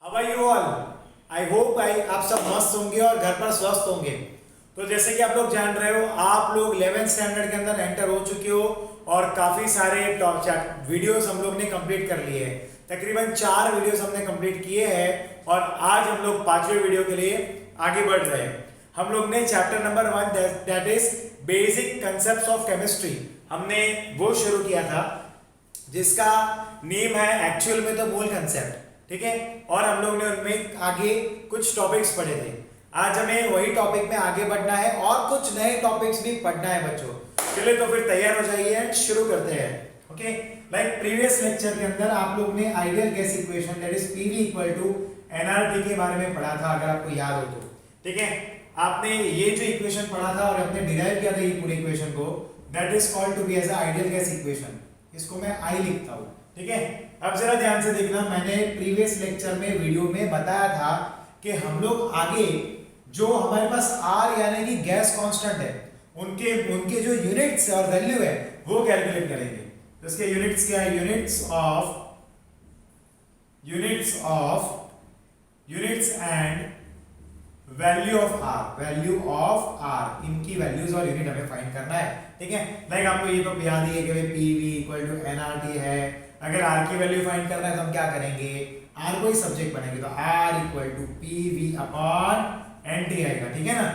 How are you all? I hope आप सब मस्त होंगे और घर पर स्वस्थ होंगे। तो जैसे कि आप लोग जान रहे हो, आप लोग 11th स्टैंडर्ड के अंदर एंटर हो चुके हो और काफ़ी सारे वीडियोस हम लोग ने कंप्लीट कर लिए हैं। तकरीबन 4 वीडियोस हमने कंप्लीट किए हैं और आज हम लोग 5वें वीडियो के लिए आगे बढ़ रहे हैं। हम लोग ने chapter number 1 that is basic concepts of chemistry हमने वो शुरू किया था, जिसका नेम है एक्चुअल में तो मूल कंसेप्ट। ठीक है, और हम लोग ने उनमें आगे कुछ टॉपिक्स पढ़े थे। आज हमें वही टॉपिक में आगे बढ़ना है और कुछ नए टॉपिक्स भी पढ़ना है बच्चों। चलिए तो फिर तैयार हो जाइए, शुरू करते हैं। ओके, लाइक प्रीवियस लेक्चर के अंदर आप लोग ने ideal gas equation that is PV equal to NRT के बारे में पढ़ा था, अगर आपको याद हो तो। ठीक है, आपने ये जो इक्वेशन पढ़ा था और आपने डिराइव किया था ये पूरी इक्वेशन को, that is called to be as ideal gas equation. इसको मैं आई लिखता हूँ। ठीक है, अब जरा ध्यान से देखना, मैंने प्रीवियस लेक्चर में वीडियो में बताया था कि हम लोग आगे जो हमारे पास आर यानी कि गैस कांस्टेंट है, उनके जो यूनिट्स और वैल्यू है वो कैलकुलेट करेंगे। तो इसके यूनिट्स क्या है? Units and value of R, इनकी वैल्यूज और यूनिट हमें फाइंड करना है। ठीक है, लाइक आपको ये तो याद ही है कि भाई पीवी इक्वल टू एनआरटी है। अगर आर की वैल्यू फाइंड करना है तो हम क्या करेंगे? आर को ही सब्जेक्ट बनेंगे, तो R equal to PV upon NT आएगा। ठीक है ना,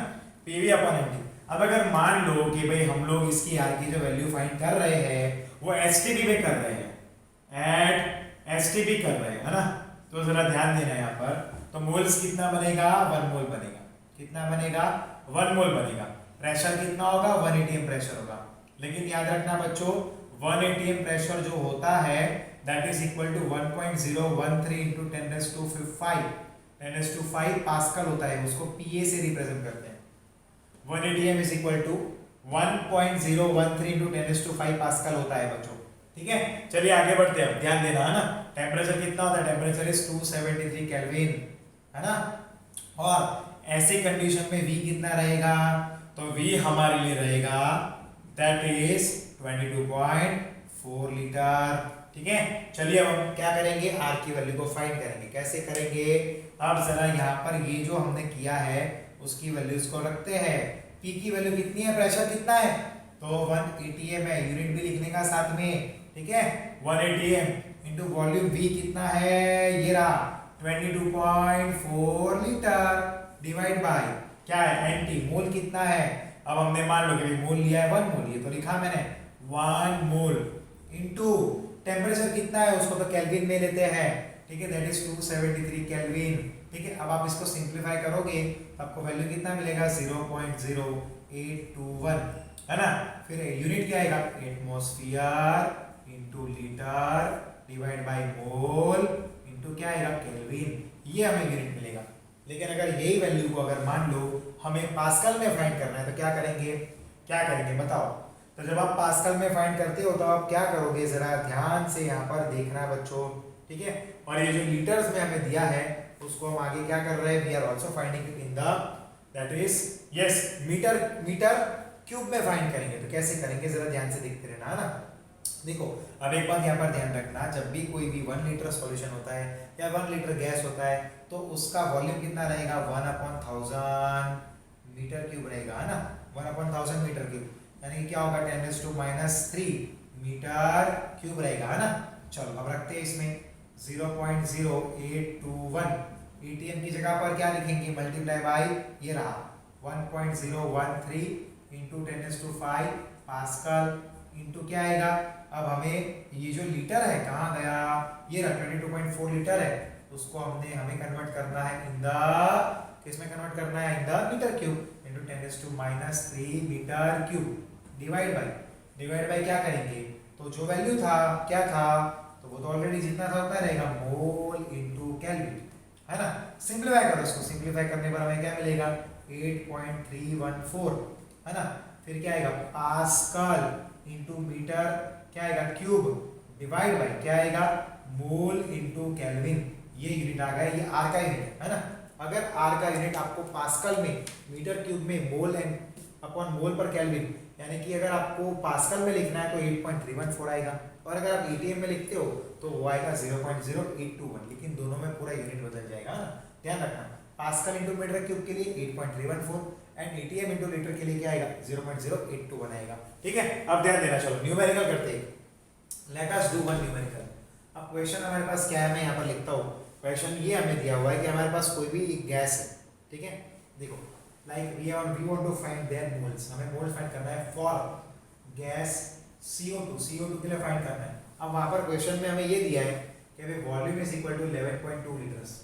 पीवी अपॉन एनटी। अब अगर मान लो कि भाई हम लोग इसकी आर की जो वैल्यू फाइंड कर रहे हैं वो एसटीपी में कर रहे हैं, एट एसटीपी कर रहे हैं, है ना, तो जरा ध्यान देना यहाँ पर। तो मोल्स कितना बनेगा? 1 मोल बनेगा। कितना बनेगा? 1 मोल बनेगा। प्रेशर कितना होगा? 1 atm प्रेशर होगा। लेकिन याद रखना बच्चों, 1 atm प्रेशर जो होता है that is equal to 1.013 into 10⁵ pascal होता है, उसको पीए से रिप्रेजेंट करते हैं। 1 atm is equal to 1.013 into 10⁵ pascal होता है बच्चों। ठीक है, चलिए आगे बढ़ते हैं। ध्यान देना, है ना। टेम्परेचर कितना होता है? टेम्परेचर इज 273 केल्विन, है ना। और ऐसी कंडीशन में V कितना रहेगा? तो V हमारे लिए रहेगा दैट इज 22.4 लीटर। ठीक है, चलिए अब हम क्या करेंगे? R की वैल्यू को फाइंड करेंगे। कैसे करेंगे? अब जरा यहाँ पर ये जो हमने किया है उसकी वैल्यूज को रखते हैं। P की वैल्यू कितनी है? प्रेशर कितना है? तो 1 atm है, यूनिट भी लिखने का साथ में। ठीक है, 1 atm इंटू वॉल्यूम V कितना है? ये रहा 22.4 लीटर डिवाइड बाय क्या है? एनटी। मोल कितना है? अब हमने मान लो कि मोल लिया है 1 मोल, ये तो लिखा मैंने 1 मोल इंटू टेम्परेचर कितना है उसको तो केल्विन में लेते हैं। ठीक है, दैट इज 273 केल्विन। ठीक है, अब आप इसको सिंप्लीफाई करोगे तो आपको वैल्यू कितना मिलेगा? 0.0821, है ना। फिर यूनिट क्या आएगा? Atmosphere into litre divide by mole into क्या आएगा? केल्विन। ये हमें यूनिट मिलेगा। लेकिन अगर यही वैल्यू को अगर मान लो हमें पास्कल में फाइंड करना है तो क्या करेंगे बताओ। तो जब आप पास्कल में फाइंड करते हो तो आप क्या करोगे? जरा ध्यान से यहाँ पर देखना बच्चों। ठीक है, और ये जो लीटर्स में हमें दिया है उसको हम आगे क्या कर रहे हैं? We are also finding it in the that is yes metre cube में फाइंड करेंगे। तो कैसे करेंगे जरा ध्यान से देखते रहना, है ना। देखो, अब एक बात यहाँ पर ध्यान रखना, जब भी कोई भी 1 लीटर सॉल्यूशन होता है या 1 लीटर गैस होता है तो उसका वॉल्यूम कितना रहेगा? 1/1000 मीटर क्यूब रहेगा, है ना। 1/1000 मीटर क्यूब यानी कि क्या होगा? 10⁻³ मीटर क्यूब रहेगा, है ना। चलो अब रखते हैं इसमें 0.0821 atm की जगह पर क्या लिखेंगे? मल्टीप्लाई बाय ये रहा 1.013 into 10⁵ पास्कल इंटू क्या आएगा? अब हमें ये जो लीटर है कहाँ गया? ये रहा 22.4 लीटर है, उसको हमें कन्वर्ट करना है इन द किसमें कन्वर्ट करना है? In the metre cube into 10⁻³ metre cube divide by क्या करेंगे? तो जो वैल्यू था क्या था? तो वो तो ऑलरेडी जितना था उतना रहेगा, मोल इंटू केल्विन, है ना। सिंप्लीफाई करो इसको, सिंप्लीफाई करने पर हमें क्या मिलेगा? 8.314, है ना। फिर क्या आएगा? पास्कल इंटू मीटर क्या आएगा? क्यूब डिवाइड बाय क्या आएगा? Mole into kelvin. ये यूनिट आ गया, ये आर का यूनिट है ना। अगर आर का यूनिट आपको पास्कल में, मीटर क्यूब में, मोल एंड अपॉन मोल पर केल्विन यानी कि अगर आपको पास्कल में लिखना है तो 8.314 आएगा, और अगर आप एटीएम में लिखते हो तो वो आएगा 0.0821, लेकिन दोनों में पूरा यूनिट बदल जाएगा ना, ध्यान रखना। पास्कल इंटू मीटर क्यूब के लिए 8.314 एंड एटीएम इंटू लीटर के लिए क्या आएगा 0.0821 आएगा। ठीक है, अब ध्यान देना। चलो न्यूमेरिकल करते हैं, let us do one numerical. अब क्वेश्चन हमारे पास क्या है, मैं यहाँ पर लिखता हूँ। क्वेश्चन ये हमें दिया हुआ है कि हमारे पास कोई भी एक गैस है, ठीक है, देखो like we want to find their moles, हमें मोल फाइंड करना है फॉर गैस CO2 के लिए फाइंड करना है। अब वहाँ पर क्वेश्चन में हमें ये दिया है कि भाई volume is equal to 11.2 litres,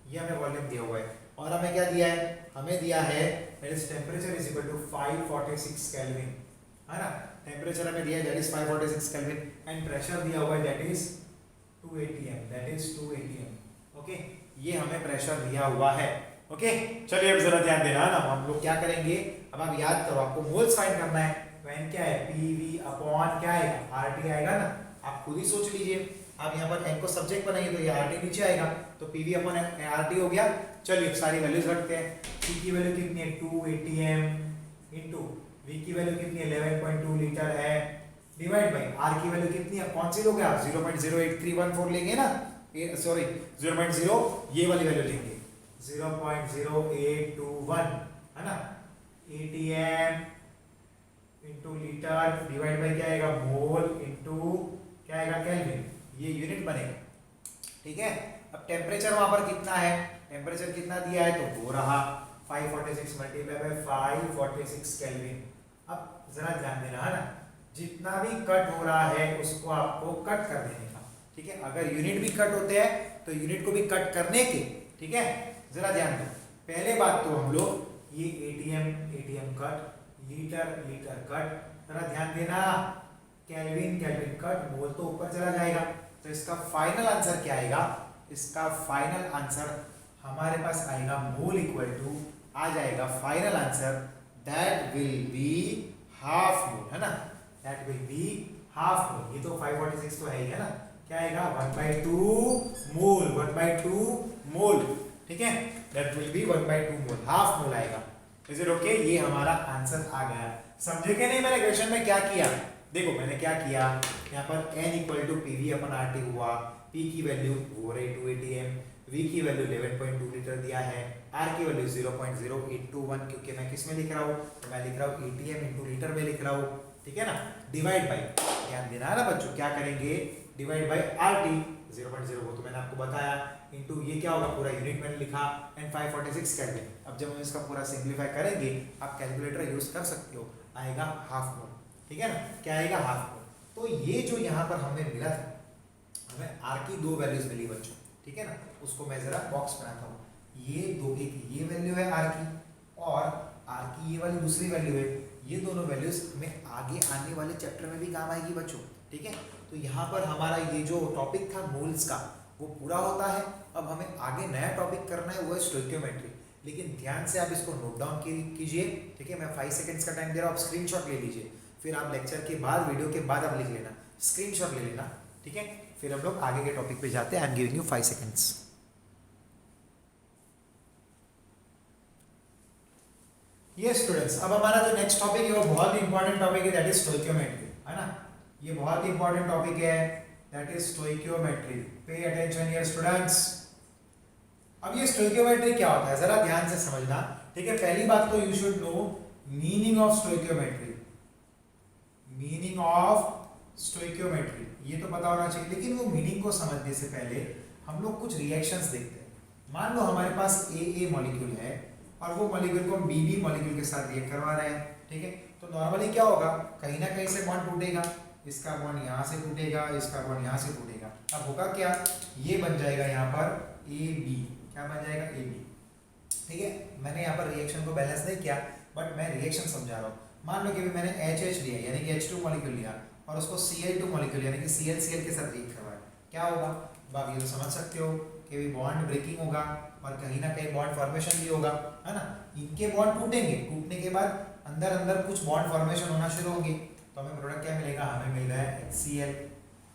ये हमें वॉल्यूम दिया हुआ है, और हमें क्या दिया है, हमें दिया है that is temperature is equal to 546 kelvin, है ना, टेम्परेचर हमें दिया है that is 546 kelvin and pressure दिया हुआ है दैट इज 2 atm, ओके, ये हमें प्रेशर दिया हुआ है। ओके, चलिए अब जरा ध्यान देना ना, हम लोग क्या करेंगे, अब आप याद करो, आपको मोल्स फाइंड करना है, तो n क्या है PV अपॉन क्या आएगा RT आएगा ना, आप खुद ही सोच लीजिए। आप यहाँ पर n को सब्जेक्ट बनाइए तो ये RT नीचे आएगा, तो PV अपॉन RT हो गया। चलिए सारी वैल्यूज रखते हैं। P की वैल्यू कितनी है 2 atm इंटू V की वैल्यू कितनी है 11.2 लीटर है, डिवाइड बाई R की वैल्यू कितनी है, कौन सी लोगे आप 0.08314 लेंगे ना, सॉरी 0.0 ये वाली वैल्यू लेंगे 0.0821, है ना, atm into litre divide by क्या आएगा मोल इंटू क्या आएगा केल्विन, ये यूनिट बनेगा। ठीक है, अब टेम्परेचर वहां पर कितना है, टेम्परेचर कितना दिया है तो वो रहा 546 मल्टीप्लाई बाय 546 केल्विन। अब जरा ध्यान देना है ना, जितना भी कट हो रहा है उसको आपको कट कर देने का। ठीक है, अगर यूनिट भी कट होते हैं तो यूनिट को भी कट करने के। ठीक है, जरा ध्यान दो, पहले बात तो हम लोग ये एटीएम कट, लीटर कट, जरा ध्यान देना, केल्विन कट, मोल तो ऊपर चला जाएगा, तो इसका फाइनल आंसर क्या आएगा, इसका फाइनल आंसर हमारे पास आएगा मोल इक्वल टू आ जाएगा final answer that will be half mole, है ना, that will be half mole. ये तो 546 तो है ही, है ना, क्या आएगा 1/2 मोल, 1/2 मोल। ठीक है, that will be 1/2 mole, half mole आएगा। इज इट ओके, ये हमारा आंसर आ गया। समझे कि नहीं मैंने क्वेश्चन में क्या किया, देखो मैंने क्या किया, यहाँ पर n equal to PV upon RT हुआ, P की वैल्यू वो रही 2 atm, V की वैल्यू 11.2 लीटर दिया है, R की वैल्यू 0.0821, क्योंकि मैं किस में लिख रहा हूँ, तो मैं लिख रहा हूँ ATM इंटू लीटर में लिख रहा हूँ। ठीक है ना, डिवाइड बाई, ध्यान देना है ना बच्चों, क्या करेंगे डिवाइड बाई RT 0.0, वो तो मैंने आपको बताया, इंटू ये क्या होगा पूरा यूनिट मैंने लिखा एंड 546 केल्विन। अब जब हम इसका पूरा सिंप्लीफाई करेंगे, आप कैलकुलेटर यूज कर सकते हो, आएगा हाफ मोल। ठीक है ना, क्या आएगा हाफ मोल। तो ये जो यहाँ पर हमें मिला था, हमें R की दो वैल्यूज मिली बच्चों। ठीक है ना, उसको मैं जरा बॉक्स बनाता हूँ, ये दो, एक ये वैल्यू है R की और R की ये वाली दूसरी वैल्यू है, ये दोनों वैल्यूज हमें आगे आने वाले चैप्टर में भी काम आएगी बच्चों। ठीक है, तो यहाँ पर हमारा ये जो टॉपिक था मोल्स का वो पूरा होता है। अब हमें आगे नया टॉपिक करना है, वो है स्टोइकियोमेट्री, लेकिन ध्यान से आप इसको नोट डाउन कीजिए। ठीक है, मैं 5 सेकंड्स का टाइम दे रहा हूँ, आप स्क्रीनशॉट ले लीजिए, फिर आप लेक्चर के बाद वीडियो के बाद आप लिख लेना, स्क्रीनशॉट ले लेना। ठीक है, फिर हम लोग आगे के टॉपिक पे जाते हैं। I am giving you 5 seconds. ये स्टूडेंट्स, अब हमारा जो नेक्स्ट टॉपिक है वो बहुत ही इंपॉर्टेंट टॉपिक है, दैट इज स्टोइकियोमेट्री, है ना, ये बहुत ही इंपॉर्टेंट टॉपिक है, that is stoichiometry. Pay attention here students. अब ये स्टोइकियोमेट्री क्या होता है जरा ध्यान से समझना। ठीक है, पहली बात तो you should know meaning of stoichiometry, meaning of stoichiometry ये तो पता होना चाहिए, लेकिन वो मीनिंग को समझने से पहले हम लोग कुछ रिएक्शंस देखते हैं। मान लो हमारे पास ए मॉलिक्यूल है और वो मॉलिक्यूल को हम बी मॉलिक्यूल के साथ रिएक्ट करवा रहे हैं। ठीक है, तो नॉर्मली क्या होगा, कहीं ना कहीं से बॉन्ड टूटेगा, इसका बॉन्ड यहाँ से टूटेगा, इसका बॉन्ड यहाँ से टूटेगा। अब होगा क्या, ये बन जाएगा यहाँ पर AB, क्या बन जाएगा AB। ठीक है, मैंने यहाँ पर रिएक्शन को बैलेंस नहीं किया, बट मैं रिएक्शन समझा रहा हूँ। मान लो कि मैंने HH लिया यानी कि H2 मॉलिक्यूल लिया और उसको Cl2 मॉलिक्यूल यानी कि Cl के साथ रिएक्ट करवाया, क्या होगा, आप ये तो समझ सकते हो कि भी बॉन्ड ब्रेकिंग होगा और कहीं ना कहीं बॉन्ड फॉर्मेशन भी होगा, है ना। इनके बॉन्ड टूटेंगे, टूटने के बाद अंदर अंदर कुछ बॉन्ड फॉर्मेशन होना शुरू होंगे, तो हमें प्रोडक्ट क्या मिलेगा, हमें मिल रहा है HCl।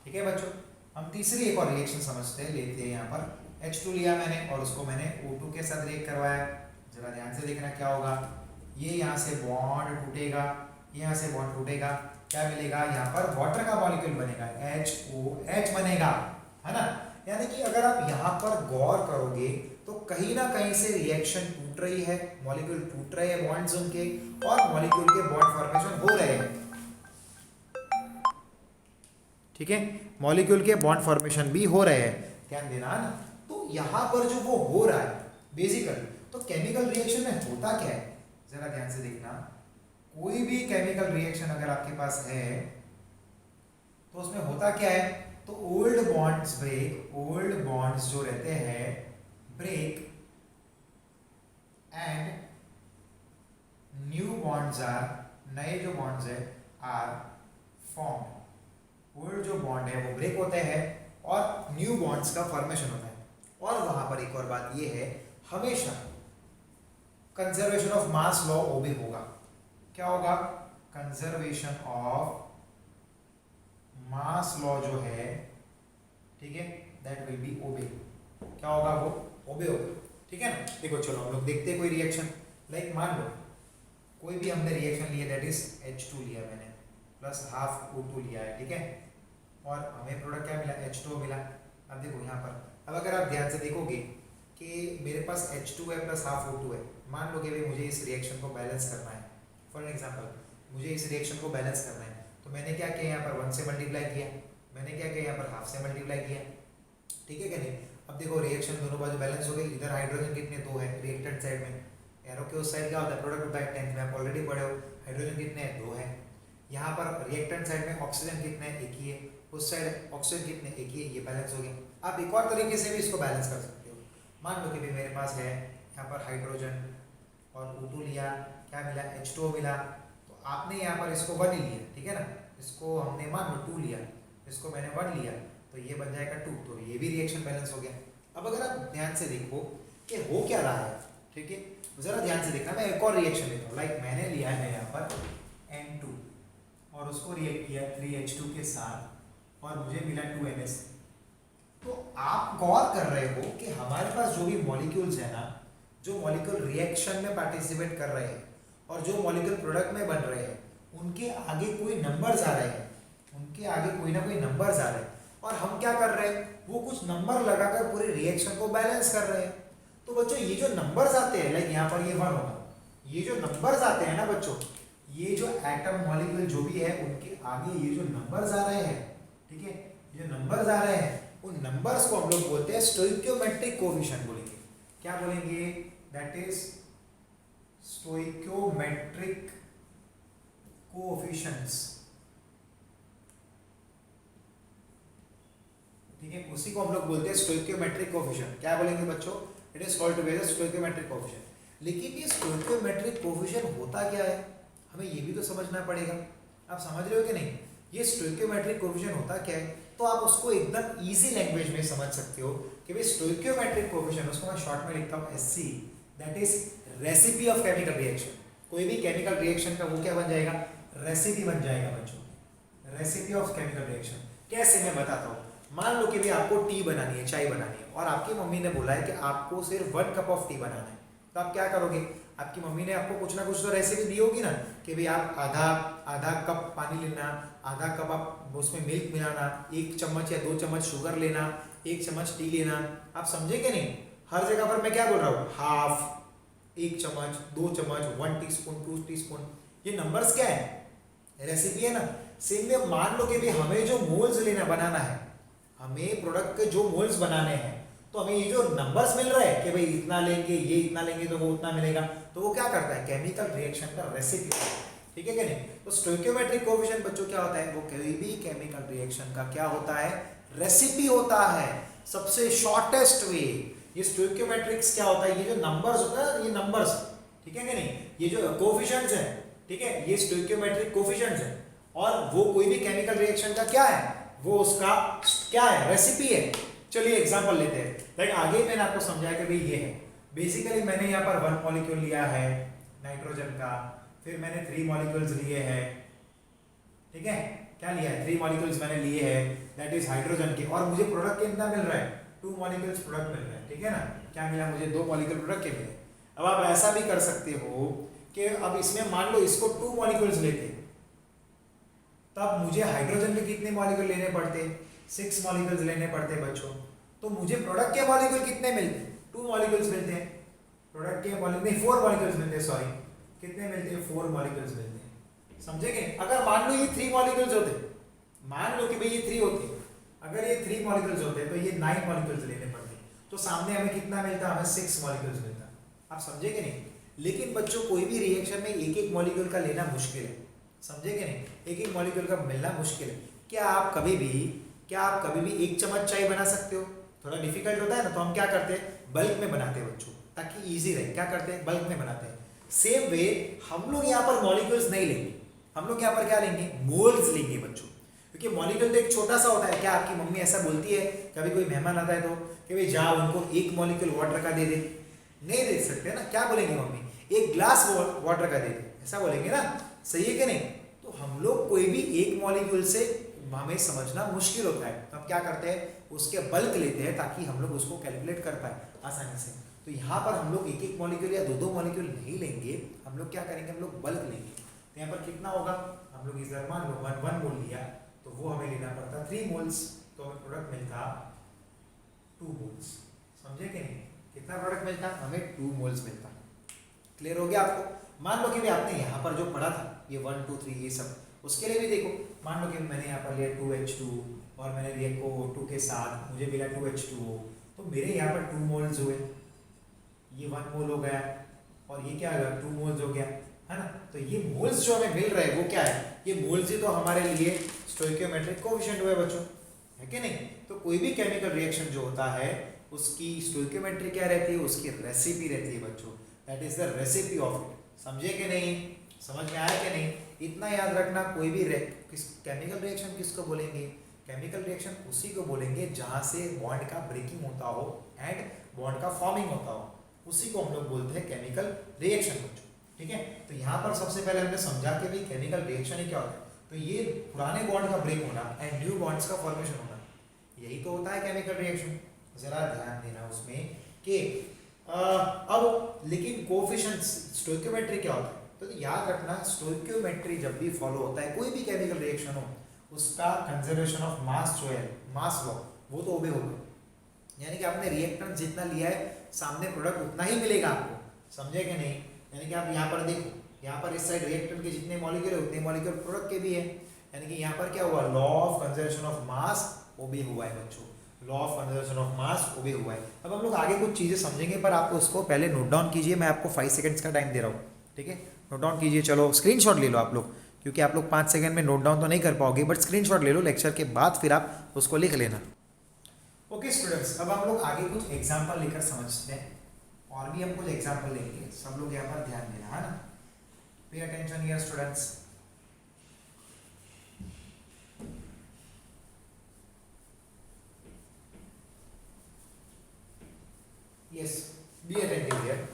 ठीक है बच्चों, हम तीसरी एक और रिएक्शन समझते हैं, लेते हैं यहाँ पर H2 लिया मैंने और उसको मैंने O2 के साथ रिएक्ट करवाया। जरा ध्यान से देखना क्या होगा, ये यहाँ से बॉन्ड टूटेगा, यहाँ से बॉन्ड टूटेगा, क्या मिलेगा, यहाँ पर वाटर का मॉलिक्यूल बनेगा, HOH बनेगा, है ना। यानी कि अगर आप यहाँ पर गौर करोगे तो कहीं ना कहीं से रिएक्शन टूट रही है, मॉलिक्यूल टूट रहे हैं बॉन्ड्स उनके, और मॉलिक्यूल के बॉन्ड फॉर्मेशन हो रहे हैं, ठीक है, मॉलिक्यूल के बॉन्ड फॉर्मेशन भी हो रहे हैं, ध्यान देना ना। तो यहाँ पर जो वो हो रहा है बेसिकली, तो केमिकल रिएक्शन में होता क्या है, जरा ध्यान से देखना। कोई भी केमिकल रिएक्शन अगर आपके पास है तो उसमें होता क्या है, तो old bonds break, old bonds जो रहते हैं break and new bonds are, नए जो बॉन्ड्स है आर फॉर्म। ओल्ड जो बॉन्ड है वो ब्रेक होते हैं और न्यू बॉन्ड्स का फॉर्मेशन होता है। और वहां पर एक और बात ये है, हमेशा कंजर्वेशन ऑफ मास लॉ ओबे होगा। क्या होगा, कंजर्वेशन ऑफ मास लॉ जो है, ठीक है, दैट विल बी ओबे। क्या होगा, वो ओबे होगा, ठीक है ना। देखो चलो हम लोग देखते हैं कोई रिएक्शन, लाइक मान लो कोई भी हमने रिएक्शन लिया, दैट इज H2 लिया मैंने प्लस हाफ O2 लिया है, ठीक है, और हमें प्रोडक्ट क्या मिला, H2 मिला। अब देखो यहाँ पर, अब अगर आप ध्यान से देखोगे कि मेरे पास H2 है प्लस हाफ O2 है, मान लो कि भाई मुझे इस रिएक्शन को बैलेंस करना है, फॉर एग्जांपल मुझे इस रिएक्शन को बैलेंस करना है, तो मैंने क्या किया, यहाँ पर 1 से मल्टीप्लाई किया, मैंने क्या किया, यहाँ पर हाफ से मल्टीप्लाई किया, ठीक है क्या नहीं। अब देखो रिएक्शन दोनों बाजू बैलेंस हो गई, इधर हाइड्रोजन कितने, 2 है, रिएक्टेंट साइड में, एरो के उस साइड क्या होता है, प्रोडक्ट होता है 10th में, आप ऑलरेडी पढ़े हो, हाइड्रोजन कितने हैं, 2 है। यहाँ पर रिएक्टेंट साइड में ऑक्सीजन कितने हैं, 1 ही है, उस साइड ऑक्सीजन कितने, 1 ही है, ये बैलेंस हो गया। आप एक और तरीके से भी इसको बैलेंस कर सकते हो, मान लो कि भी मेरे पास है यहाँ पर हाइड्रोजन और O2 लिया, क्या मिला, H2O मिला, तो आपने यहाँ पर इसको 1 ही लिया, ठीक है ना, इसको हमने मान लो 2 लिया, इसको मैंने 1 लिया, तो ये बन जाएगा 2, तो ये भी रिएक्शन बैलेंस हो गया। अब अगर आप ध्यान से देखो कि हो क्या रहा है, ठीक है, जरा ध्यान से देखना, मैं एक और रिएक्शन लेता हूँ, लाइक मैंने लिया है यहाँ पर N2 और उसको रिएक्ट किया 3H2 के साथ और मुझे मिला 2NS। तो आप गौर कर रहे हो कि हमारे पास जो भी मॉलिक्यूल्स है ना, जो मॉलिक्यूल रिएक्शन में पार्टिसिपेट कर रहे हैं और जो मॉलिक्यूल प्रोडक्ट में बन रहे हैं, उनके आगे कोई नंबर्स आ रहे हैं, उनके आगे कोई ना कोई नंबर्स आ रहे हैं, और हम क्या कर रहे हैं, वो कुछ नंबर लगाकर पूरे रिएक्शन को बैलेंस कर रहे हैं। तो बच्चों ये जो नंबर्स आते हैं, लाइक यहाँ पर ये 1 होगा, ये जो नंबर्स आते हैं ना बच्चों, ये जो एटम मॉलिक्यूल जो भी है उनके आगे ये जो नंबर्स आ रहे हैं, ठीक है, ये नंबर्स आ रहे हैं, उन नंबर्स को हम लोग बोलते हैं स्टोइकियोमेट्रिक कोएफिशिएंट बोलेंगे। क्या बोलेंगे, दैट इज स्टोइकियोमेट्रिक कोएफिशिएंट्स, ठीक है, उसी को हम लोग बोलते हैं स्टोइकियोमेट्रिक कोएफिशिएंट। क्या बोलेंगे बच्चों, it is called together stoichiometric coefficient. लेकिन ये स्टोइकियोमेट्रिक कोएफिशिएंट होता क्या है, हमें ये भी तो समझना पड़ेगा। आप समझ रहे हो कि नहीं, ये स्टोइकियोमेट्रिक कोएफिशिएंट होता क्या है, तो आप उसको एकदम इजी लैंग्वेज में समझ सकते हो कि भाई स्टोइकियोमेट्रिक कोएफिशिएंट, उसको मैं शॉर्ट में लिखता हूँ SC, that is recipe of chemical reaction. कोई भी केमिकल रिएक्शन का वो क्या बन जाएगा, रेसिपी बन जाएगा बच्चों, रेसिपी ऑफ केमिकल रिएक्शन। कैसे, मैं बताता हूँ। मान लो कि भी आपको टी बनानी है, चाय बनानी है, और आपकी मम्मी ने बोला है कि आपको सिर्फ 1 कप ऑफ टी बनाना है, तो आप क्या करोगे, आपकी मम्मी ने आपको कुछ ना कुछ तो रेसिपी दी होगी ना, कि भाई आप आधा कप पानी लेना, आधा कप आप उसमें मिल्क मिलाना, 1 चम्मच या 2 चम्मच शुगर लेना, 1 चम्मच टी लेना। आप समझे कि नहीं, हर जगह पर मैं क्या बोल रहा हूँ, हाफ, 1 चम्मच, 2 चम्मच, 1 टीस्पून, 2 टीस्पून, ये नंबर्स क्या है, रेसिपी है ना। सेम में मान लो कि भाई हमें जो मोल्स लेना बनाना है, हमें प्रोडक्ट के जो मोल्स बनाने हैं, तो हमें ये जो नंबर्स मिल रहा है कि भाई इतना लेंगे, ये इतना लेंगे तो वो उतना मिलेगा, तो वो क्या करता है, केमिकल रिएक्शन का रेसिपी, ठीक है कि नहीं। तो स्टोइकियोमेट्रिक कोएफिशिएंट बच्चों क्या होता है, वो कोई भी केमिकल रिएक्शन का क्या होता है, रेसिपी होता है, सबसे शॉर्टेस्ट वे। ये स्टोइकियोमेट्रिक्स क्या होता है, ये जो नंबर्स होता है, ये नंबर्स, ठीक है कि नहीं, ये जो कोएफिशिएंट्स हैं, ठीक है, ये स्टोइकियोमेट्रिक कोएफिशिएंट्स हैं, और वो कोई भी केमिकल रिएक्शन का क्या है, वो उसका क्या है, रेसिपी है। चलिए एग्जांपल लेते हैं, लाइक आगे मैंने आपको समझाया कि भाई ये है, बेसिकली मैंने यहाँ पर 1 मॉलिक्यूल लिया है नाइट्रोजन का, फिर मैंने 3 मॉलिक्यूल्स लिए हैं, ठीक है, क्या लिया है, 3 मॉलिक्यूल्स मैंने लिए हैं, दैट इज हाइड्रोजन के, और मुझे प्रोडक्ट कितना मिल रहा है, 2 मॉलिक्यूल्स प्रोडक्ट मिल रहा है, ठीक है ना, क्या मिला मुझे, 2 मॉलिक्यूल प्रोडक्ट के मिले। अब आप ऐसा भी कर सकते हो कि अब इसमें मान लो इसको 2 मॉलिक्यूल्स लेते हैं, तब मुझे हाइड्रोजन के कितने मॉलिक्यूल लेने पड़ते, 6 मॉलिक्यूल्स लेने पड़ते बच्चों। तो मुझे प्रोडक्ट के मॉलिक्यूल कितने मिलते, 2 मॉलिक्यूल्स मिलते हैं। प्रोडक्ट के मॉलिक्यूल नहीं 4 मॉलिक्यूल्स मिलते हैं, सॉरी कितने मिलते हैं, 4 मॉलिक्यूल्स मिलते हैं, समझेंगे। अगर मान लो ये 3 मॉलिक्यूल्स होते, मान लो कि भाई ये 3 होते, अगर ये 3 मॉलिक्यूल्स होते तो ये 9 मॉलिक्यूल्स लेने पड़ते, तो सामने हमें कितना मिलता, हमें 6 मॉलिक्यूल्स मिलता। आप समझे कि नहीं। लेकिन बच्चों कोई भी रिएक्शन में एक एक मॉलिक्यूल का लेना मुश्किल है, समझे कि नहीं, एक एक मॉलिक्यूल का मिलना मुश्किल है। क्या आप कभी भी 1 चम्मच चाय बना सकते हो, थोड़ा डिफिकल्ट होता है ना, तो हम क्या करते हैं, बल्क में बनाते हैं बच्चों, ताकि इजी रहे। क्या करते हैं, बल्क में बनाते हैं। सेम वे हम लोग यहाँ पर मॉलिक्यूल्स नहीं लेंगे, हम लोग यहाँ पर क्या लेंगे, मोल्स लेंगे बच्चों, क्योंकि मॉलिक्यूल तो एक छोटा सा होता है। क्या आपकी मम्मी ऐसा बोलती है कभी कोई मेहमान आता है तो कि भाई जाओ उनको 1 मॉलिक्यूल वाटर का दे दे, नहीं दे सकते ना, क्या बोलेंगे मम्मी, 1 ग्लास वाटर का दे दे, ऐसा बोलेंगे ना, सही है कि नहीं। तो हम लोग कोई भी 1 मॉलिक्यूल से हमें समझना मुश्किल होता है, तो हम क्या करते हैं, उसके बल्क लेते हैं, ताकि हम लोग उसको कैलकुलेट कर पाए आसानी से। तो यहाँ पर हम लोग 1 मॉलिक्यूल या 2 मॉलिक्यूल नहीं लेंगे, हम लोग क्या करेंगे, हम लोग बल्क लेंगे। तो यहाँ पर कितना होगा, हम लोग इस मान लो 1 मोल लिया, तो वो हमें लेना पड़ता 3 मोल्स, तो हमें प्रोडक्ट मिलता 2 मोल्स, समझे कि नहीं। कितना प्रोडक्ट मिलता, हमें 2 मोल्स मिलता। क्लियर हो गया आपको। मान लो कि भी आपने यहाँ पर जो पढ़ा था ये 1 2 3 ये सब, उसके लिए भी देखो, मान लो कि मैंने यहाँ पर लिया 2H2 और मैंने लिया को O2 के साथ मुझे मिला 2H2O, तो मेरे यहाँ पर 2 मोल्स हुए, ये 1 मोल हो गया, और ये क्या होगा, 2 मोल्स हो गया, है ना। तो ये मोल्स जो हमें मिल रहे हैं वो क्या है, ये मोल्स ही तो हमारे लिए स्टोइकियोमेट्रिक कोएफिशिएंट हुए बच्चों, है कि नहीं। तो कोई भी केमिकल रिएक्शन जो होता है उसकी स्टोइकियोमेट्री क्या रहती है, उसकी रेसिपी रहती है बच्चों, that is the recipe of it, समझे कि नहीं, समझ में आया कि नहीं। इतना याद रखना, कोई भी केमिकल रिएक्शन किसको बोलेंगे, केमिकल रिएक्शन उसी को बोलेंगे जहाँ से बॉन्ड का ब्रेकिंग होता हो एंड बॉन्ड का फॉर्मिंग होता हो, उसी को हम लोग बोलते हैं केमिकल रिएक्शन बच्चों, ठीक है। तो यहाँ पर सबसे पहले हमने समझा कि भाई केमिकल रिएक्शन ही क्या होता है, तो ये पुराने बॉन्ड का ब्रेक होना एंड न्यू बॉन्ड्स का फॉर्मेशन होना, यही तो होता है केमिकल रिएक्शन। जरा ध्यान देना उसमें कि अब लेकिन कोएफिशिएंट्स स्टोइकियोमेट्री क्या होता है, तो याद रखना स्टोइकियोमेट्री जब भी फॉलो होता है, कोई भी केमिकल रिएक्शन हो, उसका कंजर्वेशन ऑफ मास जो है, मास लॉ, वो तो ओबे होगा, यानी कि आपने रिएक्टेंट जितना लिया है सामने प्रोडक्ट उतना ही मिलेगा आपको, समझे कि नहीं। यानी कि आप यहाँ पर देखो, यहाँ पर इस साइड रिएक्टेंट के जितने मॉलिक्यूल है उतने मॉलिक्यूल प्रोडक्ट के भी है, यानी कि यहाँ पर क्या हुआ, law of conservation of mass obey हुआ है बच्चों, law of conservation of mass obey हुआ है। अब हम लोग आगे कुछ चीज़ें समझेंगे, पर आपको इसको पहले नोट डाउन कीजिए, मैं आपको 5 सेकंड्स का टाइम दे रहा हूँ, ठीक है, नोट डाउन कीजिए। चलो स्क्रीनशॉट ले लो आप लोग, क्योंकि आप लोग 5 सेकंड में नोट डाउन तो नहीं कर पाओगे, बट स्क्रीनशॉट ले लो, लेक्चर के बाद फिर आप उसको लिख लेना। ओके स्टूडेंट्स, अब हम लोग आगे कुछ एग्जाम्पल लेकर समझते हैं, और भी हम कुछ एग्जाम्पल लेंगे, सब लोग यहाँ पर ध्यान देना, है ना। Pay attention here students. Yes, be attentive here.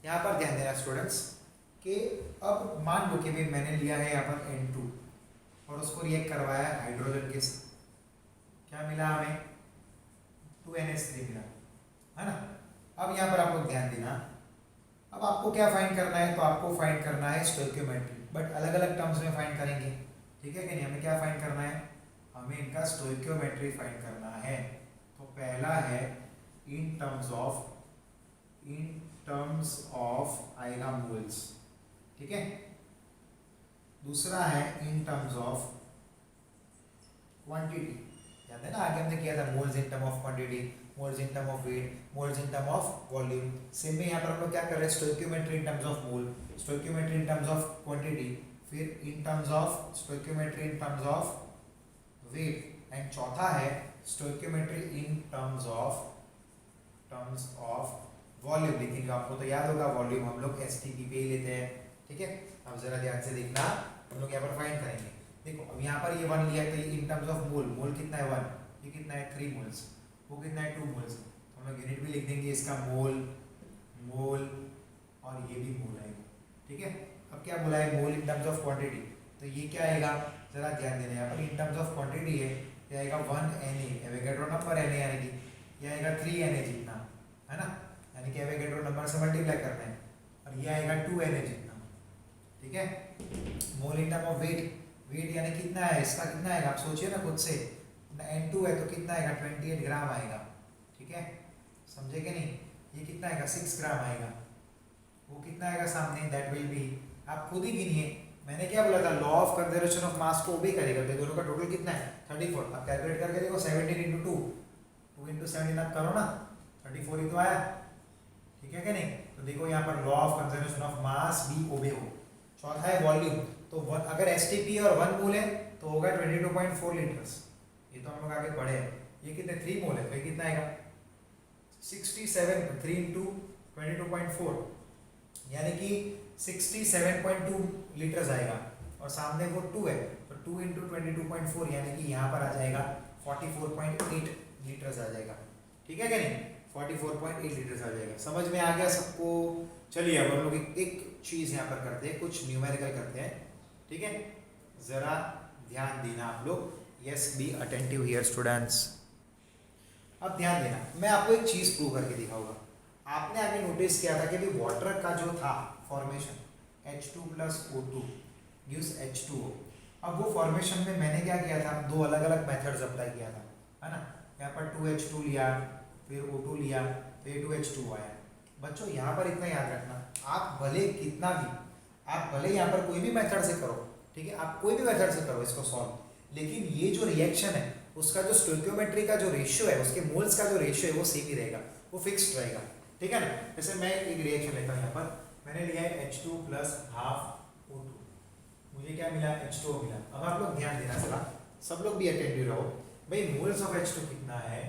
यहाँ पर ध्यान देना स्टूडेंट्स कि अब मान लो कि भाई मैंने लिया है यहाँ पर N2 और उसको रिएक्ट करवाया है हाइड्रोजन के साथ, क्या मिला हमें, 2NH3 मिला, है ना। अब यहाँ पर आप लोग ध्यान देना, अब आपको क्या फाइंड करना है, तो आपको फाइंड करना है स्टोइकियोमेट्री, बट अलग अलग टर्म्स में फाइंड करेंगे, ठीक है कि नहीं। हमें क्या फाइंड करना है, हमें इनका स्टोइकियोमेट्री फाइंड करना है। तो पहला है इन टर्म्स ऑफ आएगा मोल्स, ठीक है। दूसरा है इन टर्म्स ऑफ क्वांटिटी, याद है ना आगे हमने किया था, moles in term of quantity, moles in term of weight, moles in term of volume. Same में यहाँ पर हम लोग क्या कर रहे हैं, stoichiometry in terms of mole, stoichiometry in terms of quantity, फिर in terms of stoichiometry in terms of weight, and चौथा है stoichiometry in terms of volume. लेकिन आपको तो याद होगा वॉल्यूम हम लोग STP पे ही लेते हैं, ठीक है। अब जरा ध्यान से देखना, हम लोग यहाँ पर फाइंड करेंगे। देखो अब यहाँ पर ये 1 लिया है, तो ये इन टर्म्स ऑफ मोल, मोल कितना है 1, ये कितना है 3 मोल्स, वो कितना है 2 मोल्स, तो हम लोग यूनिट भी लिख देंगे इसका, मोल मोल और ये भी मोल आएगा, ठीक है। अब क्या बोला है, mole in terms of quantity, तो ये क्या आएगा, जरा ध्यान देना, यहाँ पर इन टर्म्स ऑफ क्वांटिटी है, ये आएगा 1 Na, एवोगैड्रो नंबर Na, यानी कि ये आएगा 3 Na जितना, है ना, यानी कि एवोगैड्रो नंबर से मल्टीप्लाई करना है, और ये आएगा 2 Na जितना, ठीक है। Mole in term of weight, weight यानी कितना है इसका, कितना आएगा आप सोचिए ना खुद से, N2 है तो कितना आएगा 28 ग्राम आएगा, ठीक है, समझे कि नहीं। ये कितना आएगा 6 ग्राम आएगा, वो कितना आएगा सामने, दैट विल बी, आप खुद ही गिनिए, मैंने क्या बोला था लॉ ऑफ कंजर्वेशन ऑफ मास को ओबे करेगा, तो दोनों का टोटल कितना है 34, आप कैलकुलेट करके देखो 17 इंटू 2 इंटू 17 आप करो ना, 34 ही तो आया, ठीक है कि नहीं। तो देखो यहाँ पर law of conservation of mass be obey हो। चौथा है वॉल्यूम, तो अगर एसटीपी और 1 मोल है तो होगा 22.4 लीटर्स, ये तो हम लोग आगे पढ़े हैं। ये कितने 3 मोल है तो ये कितना आएगा 67, 3 इंटू 22.4 यानी कि 67.2 लीटर्स आएगा, और सामने वो 2 है तो 2 इंटू 22.4 यानी कि यहाँ पर आ जाएगा 44.8 लीटर्स आ जाएगा, ठीक है क्या नहीं, 44.8 लीटर्स आ जाएगा। समझ में आ गया सबको। चलिए अब हम लोग एक चीज़ यहाँ पर करते हैं, कुछ न्यूमेरिकल करते हैं, ठीक है, ज़रा ध्यान देना आप लोग, yes be attentive here students. अब ध्यान देना, मैं आपको एक चीज़ प्रूव करके दिखाऊंगा। आपने आगे नोटिस किया था कि भी वाटर का जो था formation H2 + O2 gives H2O। अब वो फॉर्मेशन में मैंने क्या किया था, दो अलग अलग मेथड्स अप्लाई किया था, है ना। यहाँ पर 2H2 लिया, फिर O2 लिया, तो ये 2H2 आया। बच्चों यहाँ पर इतना याद रखना, आप भले कितना भी, आप भले यहाँ पर कोई भी मेथड से करो, ठीक है, आप कोई भी मेथड से करो इसको सॉल्व, लेकिन ये जो रिएक्शन है उसका जो स्टोइकियोमेट्री का जो रेशियो है, उसके मोल्स का जो रेशियो है वो सेम ही रहेगा, वो फिक्स्ड रहेगा, ठीक है ना। जैसे मैं एक रिएक्शन लेता हूँ, यहाँ पर मैंने लिया है H2 + ½ O2, मुझे क्या मिला H2O मिला। अब आप लोग ध्यान देना जरा, सब लोग भी अटेंटिव रहो भाई, मोल्स ऑफ H2 कितना है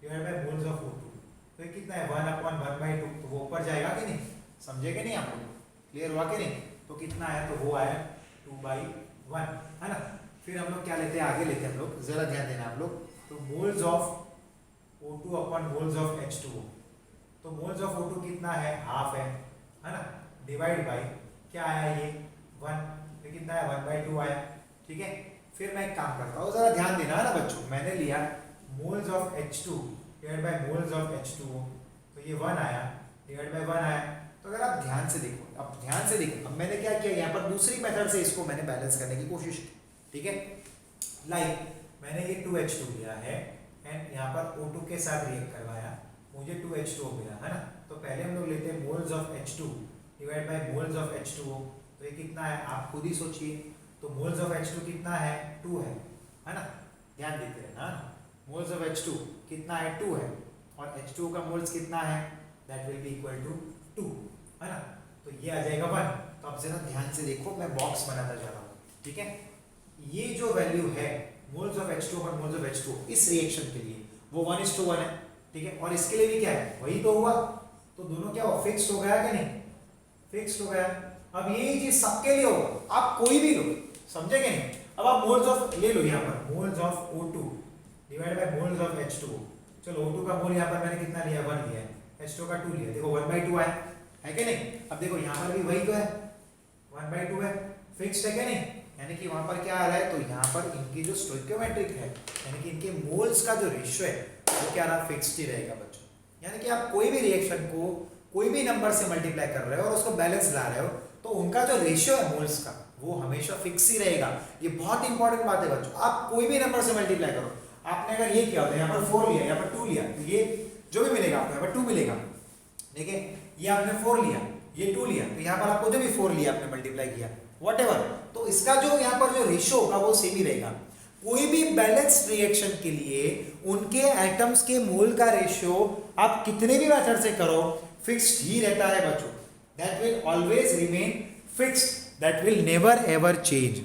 divide by moles of O2, तो ये कितना है 1/1/2, तो वो ऊपर जाएगा कि नहीं, समझे कि नहीं आप लोग, क्लियर हुआ कि नहीं। तो कितना है, तो वो आया 2/1, है ना। फिर हम लोग क्या लेते हैं, आगे लेते हैं हम लोग, जरा ध्यान देना आप लोग, तो moles of O2 upon moles of H2O, तो मोल्स ऑफ O2 कितना है हाफ है ना, डिवाइड बाय क्या आया ये 1, तो कितना है 1/2 आया, ठीक है। फिर मैं एक काम करता हूँ, जरा ध्यान देना है ना बच्चों, मैंने लिया moles of H2 divide by moles of H2O, तो ये 1 आया डिवाइड बाय 1 आया। तो अगर आप ध्यान से देखो, अब ध्यान से देखो, अब मैंने क्या किया, यहाँ पर दूसरी मेथड से इसको मैंने बैलेंस करने की कोशिश की, ठीक है। लाइक मैंने ये 2H2 लिया है एंड यहाँ पर O2 के साथ रिएक्ट करवाया, मुझे 2H2O मिला, है ना। तो पहले हम लोग लेते हैं moles of H2 divide by moles of H2O, तो ये कितना है आप खुद ही सोचिए, तो मोल्स ऑफ H2 कितना है 2 है ना, ध्यान देते रहना, मोल्स ऑफ H2 कितना है 2 है, और H2O का मोल्स कितना है, that will be equal to 2, है ना। तो ये आ जाएगा 1। तो अब जरा ध्यान से देखो, मैं बॉक्स बनाता जा रहा हूँ, ठीक है। ये जो वैल्यू है मोल्स ऑफ H2 और मोल्स ऑफ H2 इस रिएक्शन के लिए वो 1:1 है, ठीक है, और इसके लिए भी क्या है वही तो हुआ, तो दोनों क्या हुआ फिक्स्ड हो गया कि नहीं, फिक्स्ड हो गया। अब यही चीज सबके लिए होगा, आप कोई भी लो, समझे कि नहीं। अब आप मोल्स ऑफ ले लो, यहाँ पर moles of O2 divide by moles of H2O, चलो O2 का मोल यहाँ पर मैंने कितना लिया 1 लिया है, H2O का 2 लिया, देखो 1/2 आया है कि नहीं। अब देखो यहाँ पर भी वही तो है 1/2 है, फिक्स्ड है कि नहीं, यानी कि वहां पर क्या आ रहा है, तो यहाँ पर इनकी जो स्टोइकियोमेट्रिक है, यानी कि इनके मोल्स का जो रेशियो है वो क्या रहा फिक्स्ड ही रहेगा बच्चों। यानी कि आप कोई भी रिएक्शन को कोई भी नंबर से मल्टीप्लाई कर रहे हो और उसको बैलेंस ला रहे हो, तो उनका जो रेशियो है मोल्स का वो हमेशा फिक्स ही रहेगा। ये बहुत इंपॉर्टेंट बात है बच्चों, आप कोई भी नंबर से मल्टीप्लाई करो, आपने अगर ये किया होता है यहाँ पर 4 लिया, यहाँ पर 2 लिया, तो ये जो भी मिलेगा आपको यहाँ पर 2 मिलेगा, ठीक है। ये आपने 4 लिया, ये 2 लिया, तो यहाँ पर आपको जो भी 4 लिया आपने मल्टीप्लाई किया व्हाटएवर, तो इसका जो यहाँ पर जो रेशियो होगा वो सेम ही रहेगा। कोई भी बैलेंस्ड रिएक्शन के लिए उनके एटम्स के मोल का रेशियो आप कितने भी मेथड से करो फिक्स्ड ही रहता है बच्चों, that will always remain fixed, that will never ever change.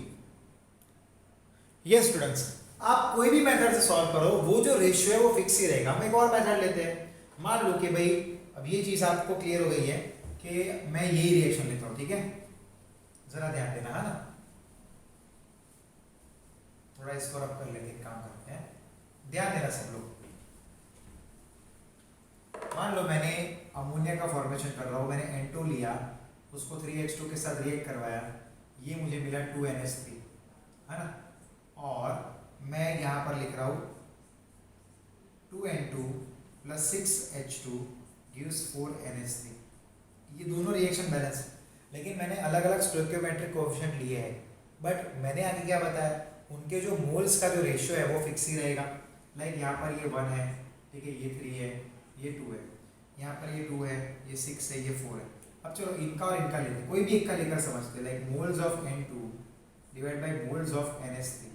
Yes students, आप कोई भी मेथड से सॉल्व करो वो जो रेशियो है वो फिक्स ही रहेगा। हम एक और मेथड लेते हैं, मान लो कि भाई अब ये चीज आपको क्लियर हो गई है कि मैं यही रिएक्शन लेता हूं, ठीक है, जरा ध्यान देना, है ना, थोड़ा इसको रब कर लेंगे, काम करते हैं, ध्यान देना सब लोग। मान लो मैंने अमोनिया का फॉर्मेशन कर रहा हूं, मैंने N2 लिया, उसको 3H2 के साथ रिएक्ट करवाया, ये मुझे मिला 2NH3, है ना, और मैं यहां पर लिख रहा हूं 2N2 + 6H2 gives 4NH3। ये दोनों रिएक्शन बैलेंस, लेकिन मैंने अलग अलग स्टोइकियोमेट्रिक कोएफिशिएंट लिए हैं, बट मैंने आगे क्या बताया, उनके जो मोल्स का जो रेशियो है वो फिक्स ही रहेगा। लाइक यहाँ पर ये 1 है, ठीक है, ये 3 है, ये 2 है, यहाँ पर ये 2 है, ये 6 है, ये 4 है। अब चलो इनका और इनका लेते हैं, कोई भी एक का लेकर समझते हैं। Like moles of N2 divide by moles of NH3,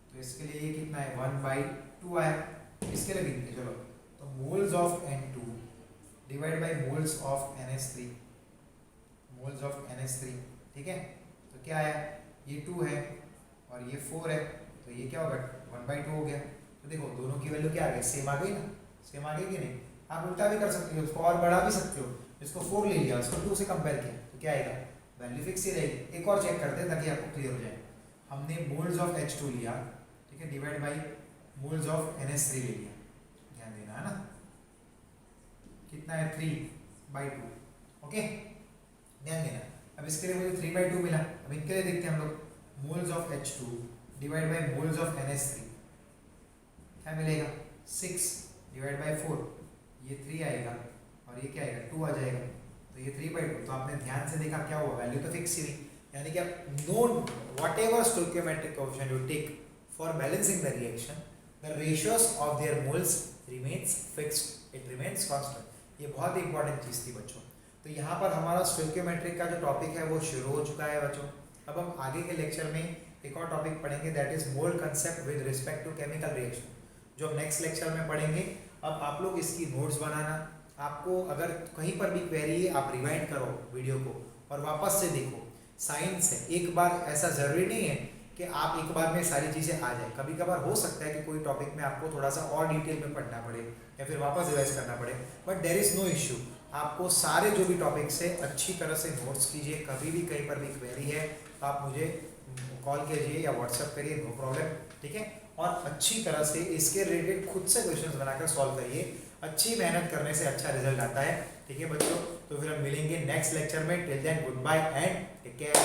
तो इसके लिए ये कितना है 1/2 आया। इसके लिए लिखते चलो, तो moles of N2 divide by moles of NH3, moles of NH3, ठीक है। तो क्या आया, ये 2 है और ये 4 है, तो ये क्या होगा 1/2 हो गया। तो देखो दोनों की वैल्यू क्या आ गई, सेम आ गई ना, सेम आ गई कि नहीं। आप उल्टा भी कर सकते हो, उसको और बढ़ा भी सकते हो। इसको 4 ले लिया, उसको 2 से कंपेयर किया, तो क्या आएगा, वैल्यू फिक्स ही रहेगी। एक और चेक करते हैं ताकि आपको क्लियर हो जाए। हमने मोल्स ऑफ H2 लिया, ठीक है, divide by moles of NH3 ले लिया, ध्यान देना है ना, कितना है 3/2, ओके, ध्यान देना। अब इसके लिए मुझे 3/2 मिला। अब इनके लिए देखते हैं हम लोग, moles of H2 divide by moles of NH3, क्या मिलेगा 6 डिवाइड बाई 4, ये 3 आएगा और ये क्या आएगा 2 आ जाएगा, तो ये 3/2। तो आपने ध्यान से देखा क्या हुआ, वैल्यू तो फिक्स ही हुई। यानी कि आप know whatever stoichiometric coefficient you take for balancing the reaction, the ratios of their moles remains fixed, it remains constant. ये बहुत ही इंपॉर्टेंट चीज़ थी बच्चों। तो यहाँ पर हमारा स्टोइकियोमेट्रिक का जो टॉपिक है वो शुरू हो चुका है बच्चों। अब हम आगे के लेक्चर में एक और टॉपिक पढ़ेंगे, that is mole concept with respect to chemical reaction, जो हम नेक्स्ट लेक्चर में पढ़ेंगे। अब आप लोग इसकी नोट्स बनाना, आपको अगर कहीं पर भी क्वेरी है आप रिवाइंड करो वीडियो को और वापस से देखो। साइंस है, एक बार ऐसा ज़रूरी नहीं है कि आप एक बार में सारी चीज़ें आ जाए। कभी कभार हो सकता है कि कोई टॉपिक में आपको थोड़ा सा और डिटेल में पढ़ना पड़े या फिर वापस रिवाइज करना पड़े, but there is no issue. आपको सारे जो भी टॉपिक्स है अच्छी तरह से नोट्स कीजिए। कभी भी कहीं पर भी क्वेरी है तो आप मुझे कॉल कीजिए या व्हाट्सएप करिए, नो प्रॉब्लम, ठीक है। और अच्छी तरह से इसके रिलेटेड खुद से क्वेश्चंस बनाकर सॉल्व करिए। अच्छी मेहनत करने से अच्छा रिजल्ट आता है, ठीक है बच्चों। तो फिर हम मिलेंगे नेक्स्ट लेक्चर में। Till then good bye and take care.